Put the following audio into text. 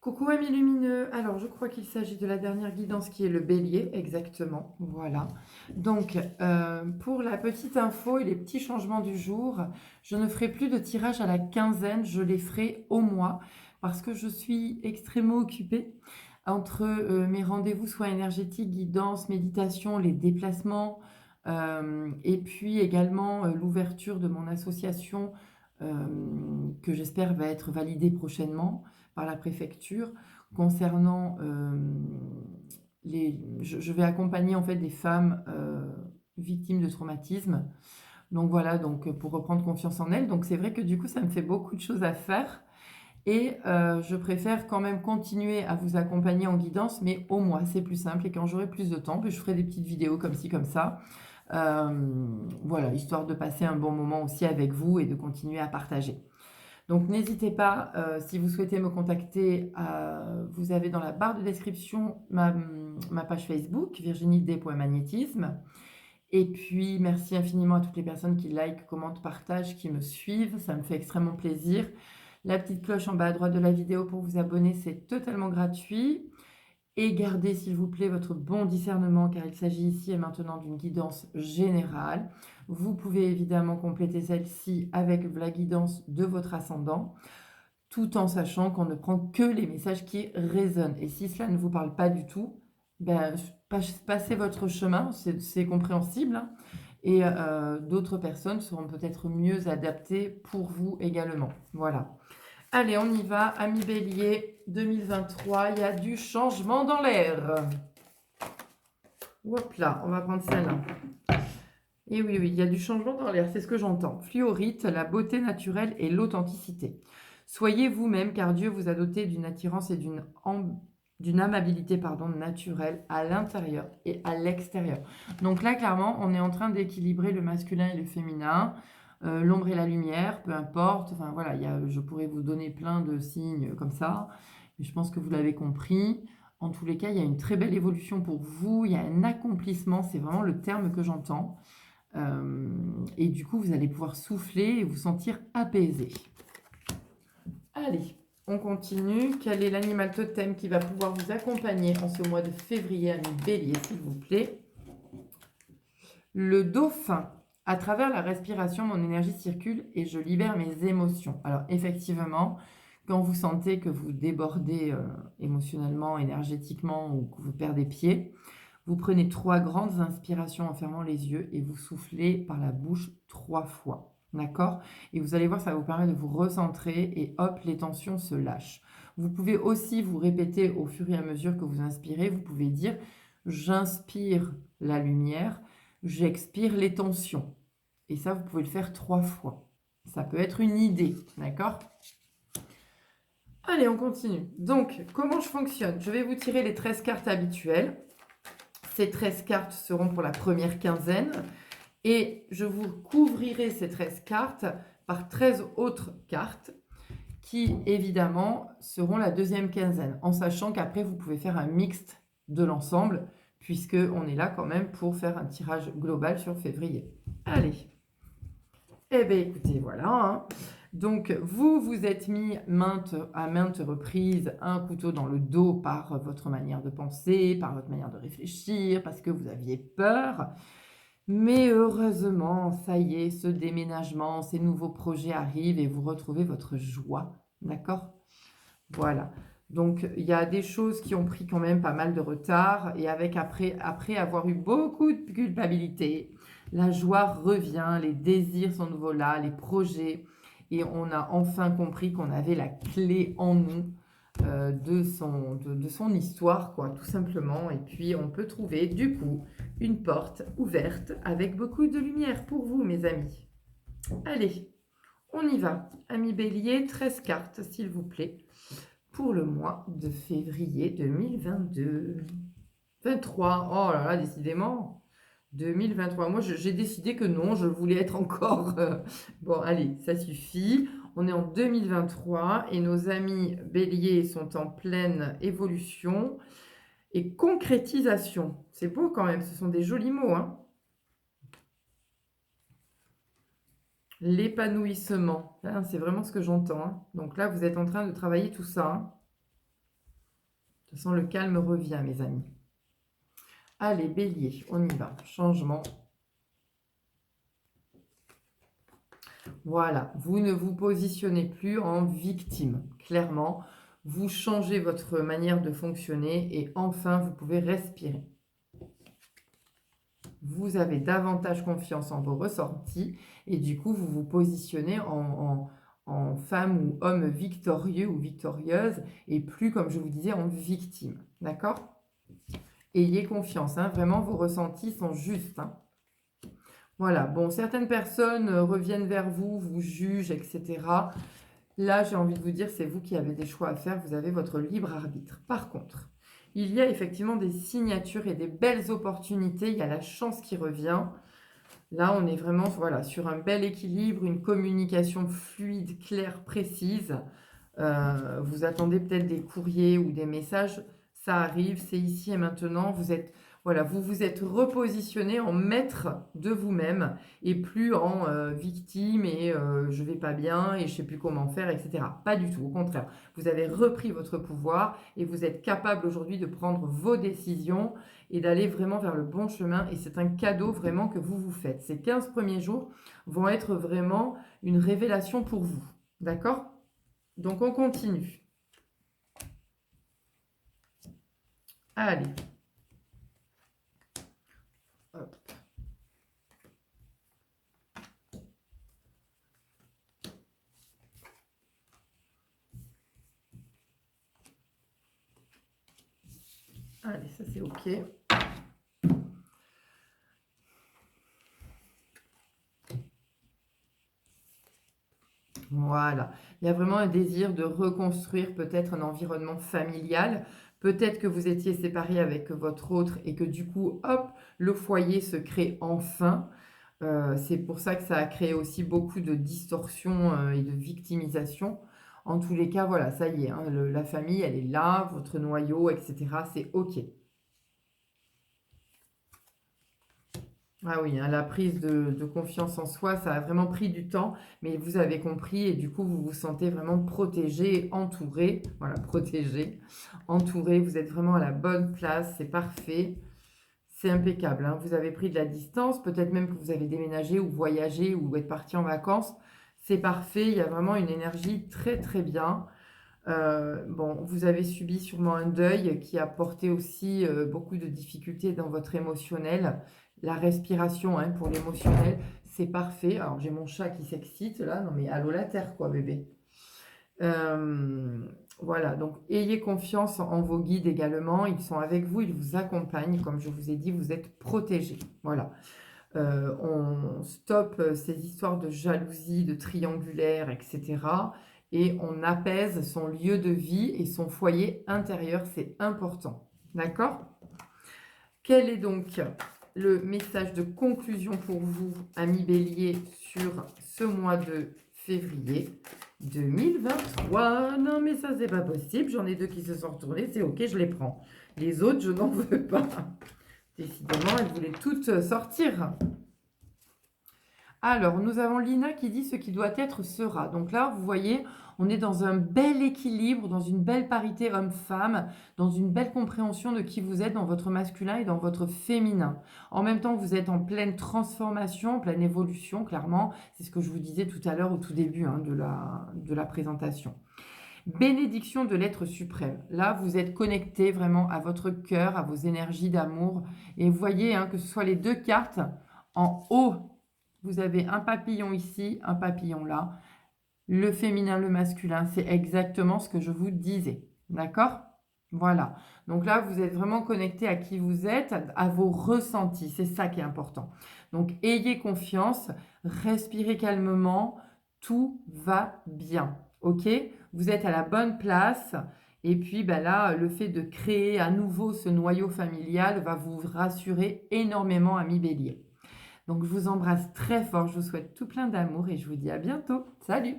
Coucou amis lumineux, alors je crois qu'il s'agit de la dernière guidance qui est le bélier, exactement, voilà. Donc pour la petite info et les petits changements du jour, je ne ferai plus de tirage à la quinzaine, je les ferai au mois parce que je suis extrêmement occupée entre mes rendez-vous soit énergétiques, guidance, méditation, les déplacements et puis également l'ouverture de mon association que j'espère va être validée prochainement par la préfecture concernant je vais accompagner en fait des femmes victimes de traumatisme. Donc voilà, donc pour reprendre confiance en elles. Donc c'est vrai que du coup, ça me fait beaucoup de choses à faire. Et je préfère quand même continuer à vous accompagner en guidance, mais au mois, c'est plus simple. Et quand j'aurai plus de temps, puis je ferai des petites vidéos comme ci, comme ça. Voilà, histoire de passer un bon moment aussi avec vous et de continuer à partager. Donc n'hésitez pas, si vous souhaitez me contacter, vous avez dans la barre de description ma page Facebook, virginied.magnétisme. Et puis merci infiniment à toutes les personnes qui likent, commentent, partagent, qui me suivent, ça me fait extrêmement plaisir. La petite cloche en bas à droite de la vidéo pour vous abonner, c'est totalement gratuit. Et gardez s'il vous plaît votre bon discernement car il s'agit ici et maintenant d'une guidance générale. Vous pouvez évidemment compléter celle-ci avec la guidance de votre ascendant, tout en sachant qu'on ne prend que les messages qui résonnent. Et si cela ne vous parle pas du tout, ben, passez votre chemin, c'est compréhensible, hein, et d'autres personnes seront peut-être mieux adaptées pour vous également. Voilà. Allez, on y va, amis bélier, 2023, il y a du changement dans l'air. Hop là, on va prendre celle-là. Et oui, oui, il y a du changement dans l'air, c'est ce que j'entends. Fluorite, la beauté naturelle et l'authenticité. Soyez vous-même, car Dieu vous a doté d'une attirance et d'une amabilité naturelle à l'intérieur et à l'extérieur. Donc là, clairement, on est en train d'équilibrer le masculin et le féminin, l'ombre et la lumière, peu importe. Enfin voilà, je pourrais vous donner plein de signes comme ça, mais je pense que vous l'avez compris. En tous les cas, il y a une très belle évolution pour vous, il y a un accomplissement, c'est vraiment le terme que j'entends. Et du coup, vous allez pouvoir souffler et vous sentir apaisé. Allez, on continue. Quel est l'animal totem qui va pouvoir vous accompagner en ce mois de février, ami bélier, s'il vous plaît? Le dauphin. À travers la respiration, mon énergie circule et je libère mes émotions. Alors effectivement, quand vous sentez que vous débordez émotionnellement, énergétiquement ou que vous perdez pied, vous prenez 3 grandes inspirations en fermant les yeux et vous soufflez par la bouche 3 fois. D'accord? Et vous allez voir, ça va vous permettre de vous recentrer et hop, les tensions se lâchent. Vous pouvez aussi vous répéter au fur et à mesure que vous inspirez, vous pouvez dire « J'inspire la lumière, j'expire les tensions ». Et ça, vous pouvez le faire 3 fois. Ça peut être une idée, d'accord? Allez, on continue. Donc, comment je fonctionne? Je vais vous tirer les 13 cartes habituelles. Ces 13 cartes seront pour la première quinzaine et je vous couvrirai ces 13 cartes par 13 autres cartes qui, évidemment, seront la deuxième quinzaine, en sachant qu'après, vous pouvez faire un mixte de l'ensemble, puisqu'on est là quand même pour faire un tirage global sur février. Allez. Eh bien, écoutez, voilà. Hein. Donc, vous vous êtes mis à maintes reprises un couteau dans le dos par votre manière de penser, par votre manière de réfléchir, parce que vous aviez peur. Mais heureusement, ça y est, ce déménagement, ces nouveaux projets arrivent et vous retrouvez votre joie. D'accord? Voilà. Donc, il y a des choses qui ont pris quand même pas mal de retard et après avoir eu beaucoup de culpabilité, la joie revient, les désirs sont nouveaux là, les projets, et on a enfin compris qu'on avait la clé en nous de son histoire, quoi, tout simplement. Et puis, on peut trouver, du coup, une porte ouverte avec beaucoup de lumière pour vous, mes amis. Allez, on y va. Ami Bélier, 13 cartes, s'il vous plaît, pour le mois de février 2022. 23, oh là là, décidément. 2023. Moi, j'ai décidé que non, je voulais être encore... Bon, allez, ça suffit. On est en 2023 et nos amis béliers sont en pleine évolution et concrétisation. C'est beau quand même, ce sont des jolis mots. Hein. L'épanouissement, c'est vraiment ce que j'entends. Hein. Donc là, vous êtes en train de travailler tout ça. Hein. toute façon, le calme revient, mes amis. Allez, Bélier, on y va. Changement. Voilà, vous ne vous positionnez plus en victime. Clairement, vous changez votre manière de fonctionner et enfin, vous pouvez respirer. Vous avez davantage confiance en vos ressentis et du coup, vous vous positionnez en femme ou homme victorieux ou victorieuse et plus, comme je vous disais, en victime. D'accord? Ayez confiance, hein, vraiment, vos ressentis sont justes. Hein. Voilà, bon, certaines personnes reviennent vers vous, vous jugent, etc. Là, j'ai envie de vous dire, c'est vous qui avez des choix à faire, vous avez votre libre arbitre. Par contre, il y a effectivement des signatures et des belles opportunités, il y a la chance qui revient. Là, on est vraiment voilà, sur un bel équilibre, une communication fluide, claire, précise. Vous attendez peut-être des courriers ou des messages, ça arrive, c'est ici et maintenant. Voilà, vous vous êtes repositionné en maître de vous-même et plus en victime et je vais pas bien et je sais plus comment faire, etc. Pas du tout, au contraire. Vous avez repris votre pouvoir et vous êtes capable aujourd'hui de prendre vos décisions et d'aller vraiment vers le bon chemin. Et c'est un cadeau vraiment que vous vous faites. Ces 15 premiers jours vont être vraiment une révélation pour vous. D'accord ? Donc, on continue. Allez. Hop. Allez, ça c'est OK. Voilà. Il y a vraiment un désir de reconstruire peut-être un environnement familial. Peut-être que vous étiez séparés avec votre autre et que du coup, hop, le foyer se crée enfin. C'est pour ça que ça a créé aussi beaucoup de distorsions et de victimisation. En tous les cas, voilà, ça y est, hein, la famille, elle est là, votre noyau, etc. C'est OK. Ah oui, hein, la prise de confiance en soi, ça a vraiment pris du temps, mais vous avez compris et du coup, vous vous sentez vraiment protégé, entouré. Voilà, protégé, entouré. Vous êtes vraiment à la bonne place, c'est parfait. C'est impeccable. Hein. Vous avez pris de la distance, peut-être même que vous avez déménagé ou voyagé ou êtes parti en vacances. C'est parfait, il y a vraiment une énergie très très bien. Bon, vous avez subi sûrement un deuil qui a porté aussi beaucoup de difficultés dans votre émotionnel. La respiration hein, pour l'émotionnel, c'est parfait. Alors, j'ai mon chat qui s'excite là. Non, mais allô la terre, quoi, bébé. Voilà, donc ayez confiance en vos guides également. Ils sont avec vous, ils vous accompagnent. Comme je vous ai dit, vous êtes protégés. Voilà. On stoppe ces histoires de jalousie, de triangulaire, etc. Et on apaise son lieu de vie et son foyer intérieur. C'est important. D'accord? Quel est donc le message de conclusion pour vous, amis Bélier, sur ce mois de février 2023? Non, mais ça, c'est pas possible. J'en ai deux qui se sont retournés. C'est OK, je les prends. Les autres, je n'en veux pas. Décidément, elles voulaient toutes sortir. Alors, nous avons Lina qui dit ce qui doit être sera. Donc là, vous voyez, on est dans un bel équilibre, dans une belle parité homme-femme, dans une belle compréhension de qui vous êtes dans votre masculin et dans votre féminin. En même temps, vous êtes en pleine transformation, en pleine évolution, clairement. C'est ce que je vous disais tout à l'heure au tout début hein, de la présentation. Bénédiction de l'être suprême. Là, vous êtes connecté vraiment à votre cœur, à vos énergies d'amour. Et vous voyez hein, que ce soit les deux cartes en haut. Vous avez un papillon ici, un papillon là. Le féminin, le masculin, c'est exactement ce que je vous disais. D'accord? Voilà. Donc là, vous êtes vraiment connecté à qui vous êtes, à vos ressentis. C'est ça qui est important. Donc, ayez confiance, respirez calmement. Tout va bien. OK? Vous êtes à la bonne place. Et puis ben là, le fait de créer à nouveau ce noyau familial va vous rassurer énormément, amis Bélier. Donc, je vous embrasse très fort, je vous souhaite tout plein d'amour et je vous dis à bientôt. Salut!